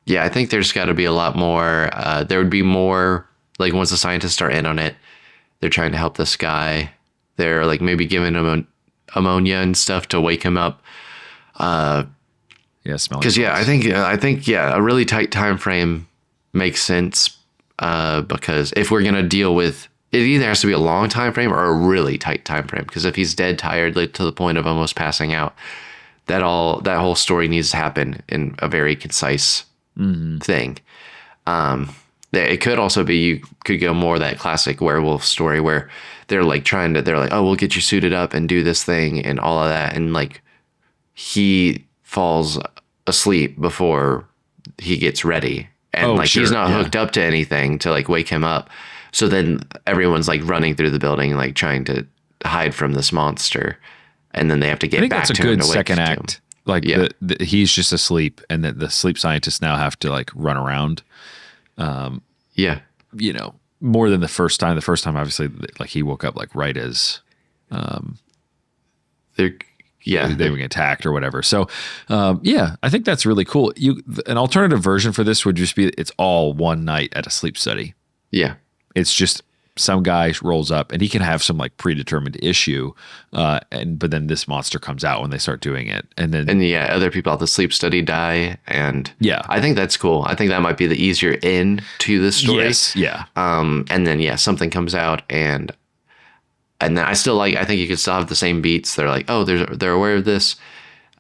Yeah, I think there's got to be a lot more. There would be more, like, once the scientists are in on it, they're trying to help this guy. They're like maybe giving him ammonia and stuff to wake him up. Yeah, smelling. Because I think a really tight time frame makes sense. Because if we're gonna deal with it, either has to be a long time frame or a really tight time frame. Because if he's dead tired, like to the point of almost passing out, that whole story needs to happen in a very concise thing. It could also be, you could go more that classic werewolf story where they're like oh, we'll get you suited up and do this thing and all of that, and like he falls asleep before he gets ready, and he's not hooked up to anything to like wake him up. So then everyone's like running through the building, like trying to hide from this monster, and then they have to get back to him. I think that's a good second act. Like he's just asleep, and the sleep scientists now have to like run around. You know, more than the first time. The first time, obviously, like he woke up like right as they were getting attacked or whatever. So, I think that's really cool. An alternative version for this would just be it's all one night at a sleep study. Yeah, it's just some guy rolls up and he can have some like predetermined issue, but then this monster comes out when they start doing it, and other people at the sleep study die, and I think that's cool. I think that might be the easier end to this story. Yes, yeah. And then something comes out, and then I think you could still have the same beats. They're like, oh, they're aware of this.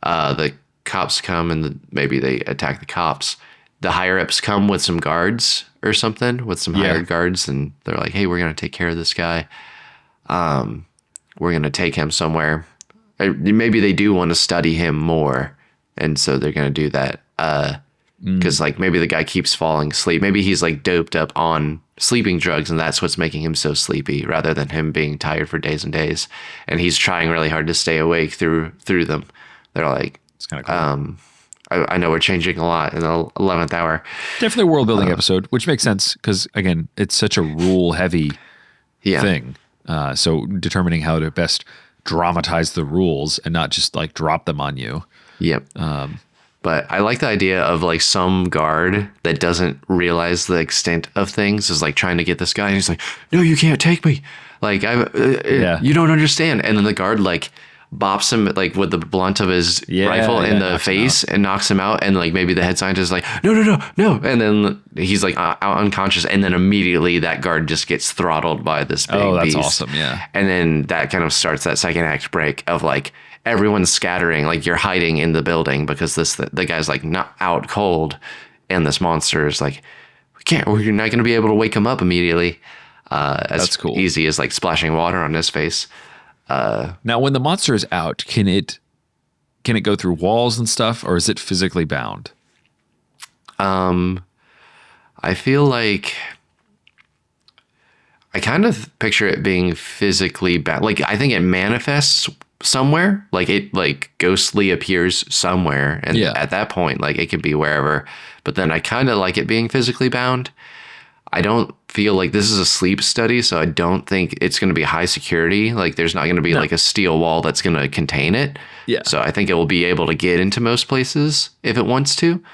The cops come and maybe they attack the cops. The higher ups come with some guards or something, with some hired guards, and they're like, hey, we're going to take care of this guy. We're going to take him somewhere. Maybe they do want to study him more, and so they're going to do that. Because like maybe the guy keeps falling asleep. Maybe he's like doped up on sleeping drugs, and that's what's making him so sleepy, rather than him being tired for days and days. And he's trying really hard to stay awake through them. They're like, it's kind of cool. I know we're changing a lot in the 11th hour. Definitely a world building episode, which makes sense because again, it's such a rule heavy thing. So determining how to best dramatize the rules and not just like drop them on you. Yep. But I like the idea of like some guard that doesn't realize the extent of things is like trying to get this guy, and he's like, no, you can't take me. Like you don't understand. And then the guard like bops him like with the blunt of his rifle in the face and knocks him out. And like maybe the head scientist is like, no. And then he's like out unconscious. And then immediately that guard just gets throttled by this big beast. Awesome. Yeah. And then that kind of starts that second act break of like everyone's scattering, like you're hiding in the building because the guy's like not out cold. And this monster is like, we're not going to be able to wake him up immediately. That's cool. Easy as like splashing water on his face. Now, when the monster is out, can it go through walls and stuff, or is it physically bound? I feel like I kind of picture it being physically bound. Like I think it manifests somewhere, like it like ghostly appears somewhere, and at that point, like it could be wherever. But then I kind of like it being physically bound. I don't feel like this is a sleep study, so I don't think it's going to be high security. Like there's not going to be like a steel wall that's going to contain it. Yeah. So I think it will be able to get into most places if it wants to.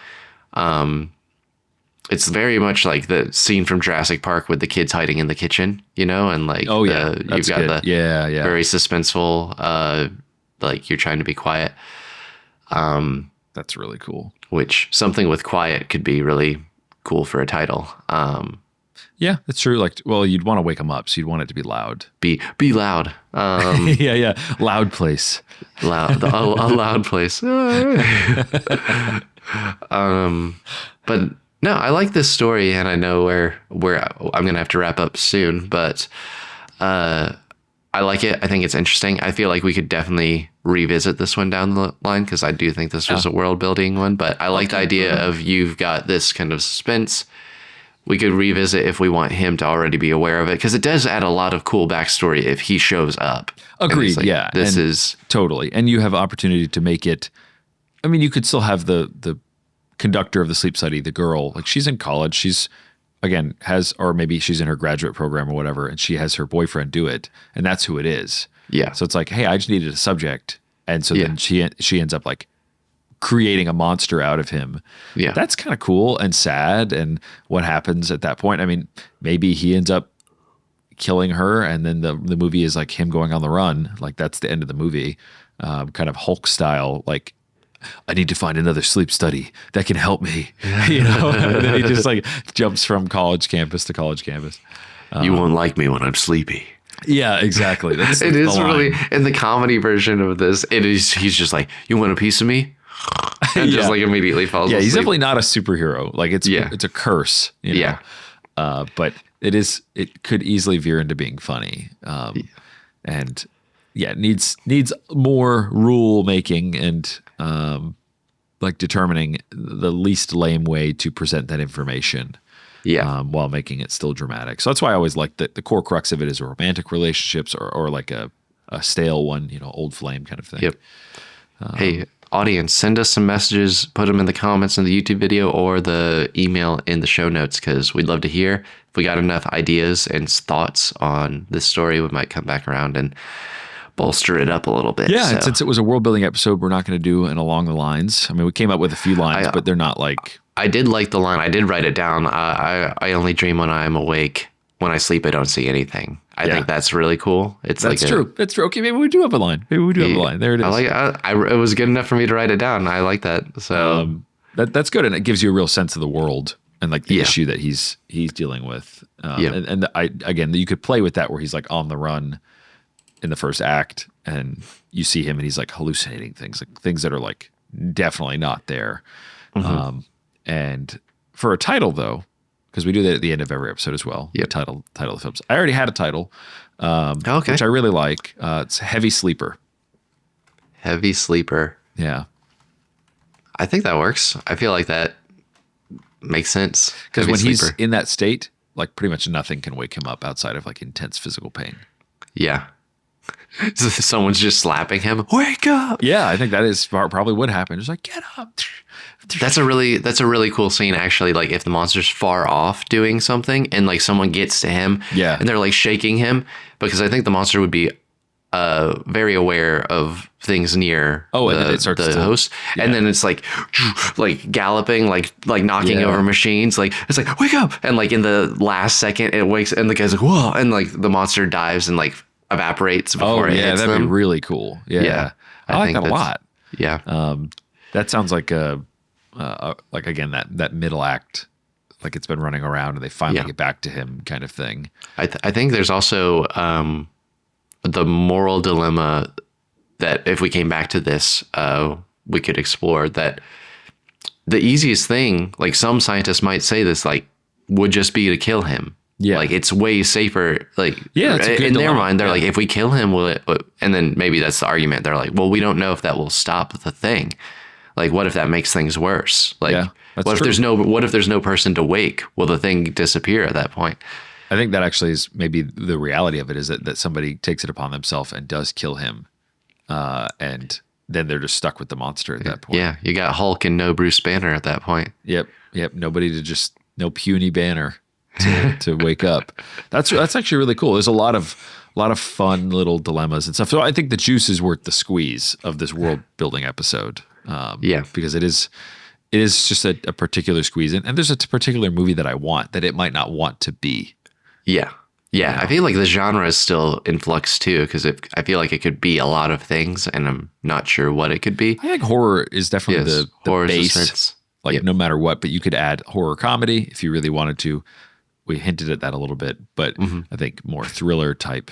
It's very much like the scene from Jurassic Park with the kids hiding in the kitchen, you know, and like you've got the very suspenseful, like you're trying to be quiet. That's really cool. Which something with quiet could be really cool for a title. Yeah, that's true. Like, well, you'd want to wake them up, so you'd want it to be loud. Be loud. Loud place. Loud. A loud place. But no, I like this story, and I know where I'm gonna have to wrap up soon. But I like it. I think it's interesting. I feel like we could definitely revisit this one down the line because I do think this was a world building one. But I like the idea of you've got this kind of suspense. We could revisit if we want him to already be aware of it, because it does add a lot of cool backstory if he shows up. Agreed. Like, yeah, this is totally, and you have opportunity to make it. I mean, you could still have the conductor of the sleep study, the girl, like she's in college. She's again or maybe she's in her graduate program or whatever, and she has her boyfriend do it, and that's who it is. Yeah. So it's like, hey, I just needed a subject, and so then she ends up like creating a monster out of him. Yeah. That's kind of cool and sad. And what happens at that point? I mean, maybe he ends up killing her, and then the movie is like him going on the run. Like that's the end of the movie, kind of Hulk style. Like, I need to find another sleep study that can help me, you know. And then he just like jumps from college campus to college campus. You won't like me when I'm sleepy. Yeah, exactly. That's It the is line. really in the comedy version of this. It is. He's just like, you want a piece of me, and just like immediately falls. Yeah, asleep. he's definitely not a superhero. Like it's a curse. You know? Yeah. But it could easily veer into being funny. And yeah, it needs more rule making and like determining the least lame way to present that information. Yeah. While making it still dramatic. So that's why I always like the core crux of it is romantic relationships or like a stale one, you know, old flame kind of thing. Yep. Hey, audience, send us some messages, put them in the comments in the YouTube video or the email in the show notes, because we'd love to hear. If we got enough ideas and thoughts on this story, we might come back around and bolster it up a little bit. Yeah, so. and since it was a world building episode, we're not going to do an along the lines. I mean, we came up with a few lines, but they're not like... I did like the line. I did write it down. I only dream when I am awake. When I sleep, I don't see anything. I think that's really cool. That's true. That's true. Okay, maybe we do have a line. Maybe we do have a line. There it is. I like it. It was good enough for me to write it down. I like that. So that's good, and it gives you a real sense of the world and like the issue that he's dealing with. And again, you could play with that where he's like on the run in the first act, and you see him, and he's like hallucinating things, like things that are like definitely not there. Mm-hmm. And for a title, though, because we do that at the end of every episode as well. Yep. Title of the films. I already had a title, okay, which I really like. It's Heavy Sleeper. Heavy Sleeper. Yeah, I think that works. I feel like that makes sense. Because when he's in that state, like pretty much nothing can wake him up outside of like intense physical pain. Yeah. Someone's just slapping him. Wake up! Yeah, I think that is probably what happened. Just like, get up. That's a really cool scene, actually. Like if the monster's far off doing something and like someone gets to him, and they're like shaking him, because I think the monster would be very aware of things near and then it starts the host, and then it's like galloping, like knocking over machines. Like it's like, wake up! And like in the last second, it wakes, and the guy's like, whoa! And like the monster dives and like evaporates before it hits that'd them. be really cool. Yeah, I like that a lot. Yeah, that sounds like like again that middle act, like it's been running around and they finally get back to him kind of thing. I think there's also the moral dilemma that if we came back to this, we could explore that the easiest thing, like some scientists might say this, like would just be to kill him. Yeah, like it's way safer. Like in their mind, they're like, if we kill him, will it? And then maybe that's the argument. They're like, well, we don't know if that will stop the thing. Like, what if that makes things worse? Like, what if there's no person to wake? Will the thing disappear at that point? I think that actually is maybe the reality of it, is that somebody takes it upon themselves and does kill him, and then they're just stuck with the monster at that point. Yeah, you got Hulk and no Bruce Banner at that point. Yep. No puny Banner to wake up. That's actually really cool. There's a lot of fun little dilemmas and stuff. So I think the juice is worth the squeeze of this world building episode. Because it is just a particular squeeze, and there's a particular movie that I want that it might not want to be. Yeah. I feel like the genre is still in flux too, because I feel like it could be a lot of things, and I'm not sure what it could be. I think horror is definitely the horror base, no matter what. But you could add horror comedy if you really wanted to. We hinted at that a little bit, but I think more thriller type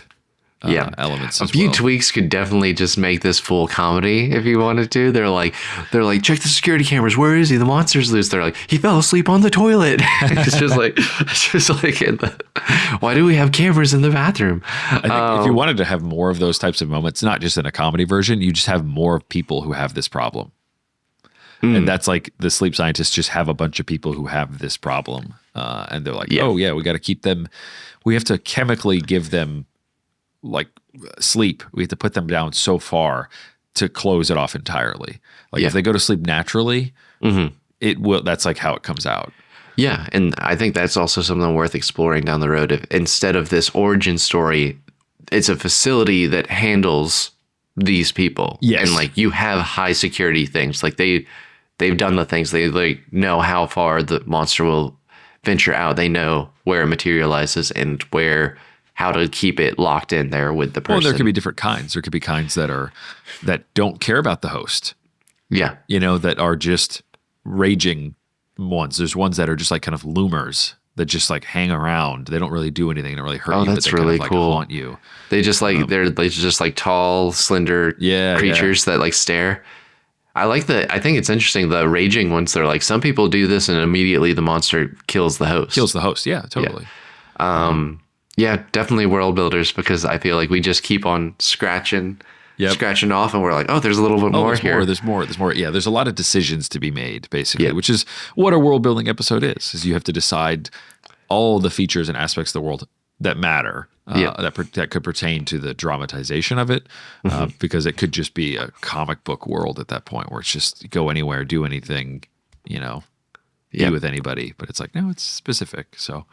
elements. A few tweaks could definitely just make this full comedy if you wanted to. They're like, check the security cameras. Where is he? The monster's loose. They're like, he fell asleep on the toilet. it's just like why do we have cameras in the bathroom? I think if you wanted to have more of those types of moments, not just in a comedy version, you just have more people who have this problem. And that's like the sleep scientists just have a bunch of people who have this problem. And they're like, we got to keep them. We have to chemically give them like sleep. We have to put them down so far to close it off entirely. Like if they go to sleep naturally, that's like how it comes out. Yeah, and I think that's also something worth exploring down the road. If instead of this origin story, it's a facility that handles these people. Yes. And like you have high security things. Like they've done the things. They like know how far the monster will venture out. They know where it materializes and how to keep it locked in there with the person. Well, there could be different kinds. There could be kinds that don't care about the host. Yeah. That are just raging ones. There's ones that are just like kind of loomers that just like hang around. They don't really do anything. They don't really hurt you. That's but they really kind of cool. Like haunt you. They just like they're just like tall, slender creatures that like stare. I think it's interesting. The raging ones, they're like, some people do this and immediately the monster kills the host. Yeah, totally. Yeah, definitely world builders, because I feel like we just keep on scratching off and we're like, oh, there's a little bit more here. There's more. Yeah, there's a lot of decisions to be made, basically, which is what a world building episode is you have to decide all the features and aspects of the world that matter, that could pertain to the dramatization of it, because it could just be a comic book world at that point where it's just go anywhere, do anything, be with anybody. But it's like, no, it's specific. So,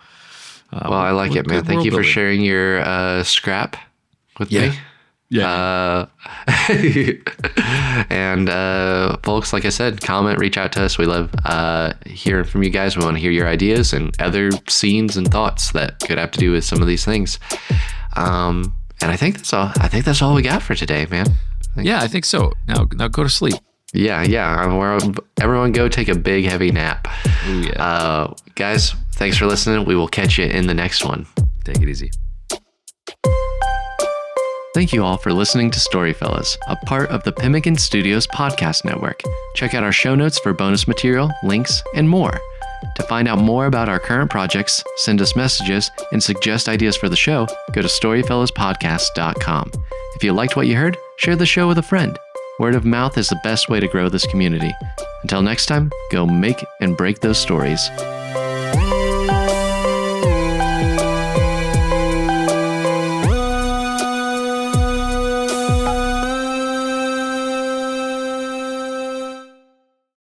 well, I like it, man. Thank you for sharing your scrap with me. Yeah. And folks, like I said, comment, reach out to us. We love hearing from you guys. We want to hear your ideas and other scenes and thoughts that could have to do with some of these things. And I think that's all. I think that's all we got for today, man. I think so. Now go to sleep. Yeah. Everyone go take a big, heavy nap. Ooh, yeah. Guys, thanks for listening. We will catch you in the next one. Take it easy. Thank you all for listening to StoryFellas, a part of the Pemmican Studios podcast network. Check out our show notes for bonus material, links, and more. To find out more about our current projects, send us messages, and suggest ideas for the show, go to StoryFellasPodcast.com. If you liked what you heard, share the show with a friend. Word of mouth is the best way to grow this community. Until next time, go make and break those stories.